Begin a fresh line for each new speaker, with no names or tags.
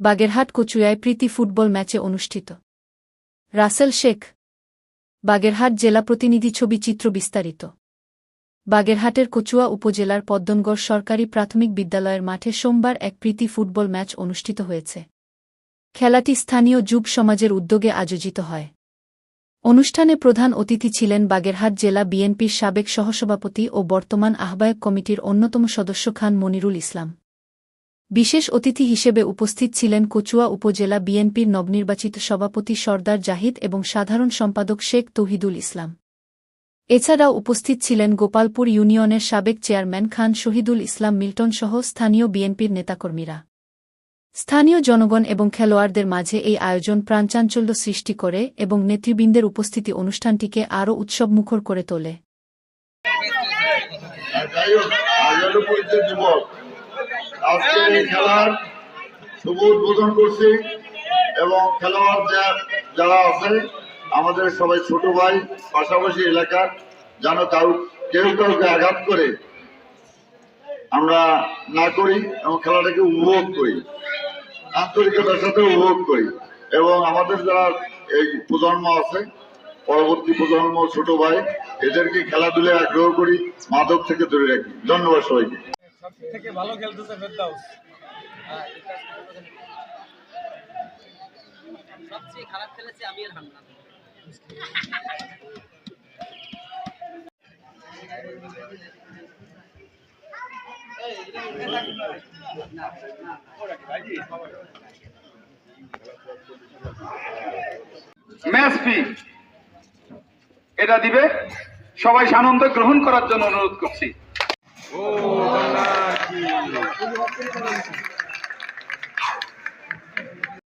বাগেরহাট কচুয়ায় প্রীতি football ম্যাচে অনুষ্ঠিত। রাসেল শেখ। বাগেরহাট জেলা প্রতিনিধি। ছবি চিত্র বিস্তারিত। বাগেরহাটের কচুয়া উপজেলার পদ্মনগর সরকারি প্রাথমিক বিদ্যালয়ের মাঠে সোমবার এক প্রীতি ফুটবল ম্যাচ অনুষ্ঠিত হয়েছে। খেলাটি স্থানীয় যুব সমাজের উদ্যোগে আয়োজিত হয়। অনুষ্ঠানে প্রধান অতিথি ছিলেন বাগেরহাট জেলা বিএনপির সাবেক সহসভাপতি ও বর্তমান আহ্বায়ক কমিটির অন্যতম সদস্য খান মনিরুল ইসলাম। বিশেষ অতিথি হিসেবে উপস্থিত ছিলেন কচুয়া উপজেলা বিএনপির নবনির্বাচিত সভাপতি সরদার জাহিদ এবং সাধারণ সম্পাদক শেখ তৌহিদুল ইসলাম। এছাড়াও উপস্থিত ছিলেন গোপালপুর ইউনিয়নের সাবেক চেয়ারম্যান খান শহীদুল ইসলাম মিল্টন সহ স্থানীয় বিএনপির নেতাকর্মীরা। স্থানীয় জনগণ এবং খেলোয়াড়দের মাঝে এই আয়োজন প্রাণচাঞ্চল্য সৃষ্টি করে এবং নেতৃবৃন্দের উপস্থিতি অনুষ্ঠানটিকে আরও উৎসবমুখর করে তোলে।
আজকের এই খেলার শুভ উদ্বোধন করছি এবং খেলোয়াড় যারা আছে আমাদের সবাই ছোট ভাই, পাশাপাশি এলাকার যেন কেউ কাউকে আঘাত করে আমরা না করি এবং খেলাটাকে উপভোগ করি, আন্তরিকতার সাথে উপভোগ করি এবং আমাদের যারা এই প্রজন্ম আছে, পরবর্তী প্রজন্ম, ছোট ভাই, এদেরকে খেলাধুলায় আগ্রহ করি, মাদক থেকে দূরে রাখি। ধন্যবাদ সবাইকে।
থেকে ভালো খেলতেছে ফেরদাউস। সবচেয়ে খারাপ খেলেছে আমি আর হান্নান।
ম্যাচ ফি এটা দিবে, সবাই সানন্দে গ্রহণ করার জন্য অনুরোধ করছি।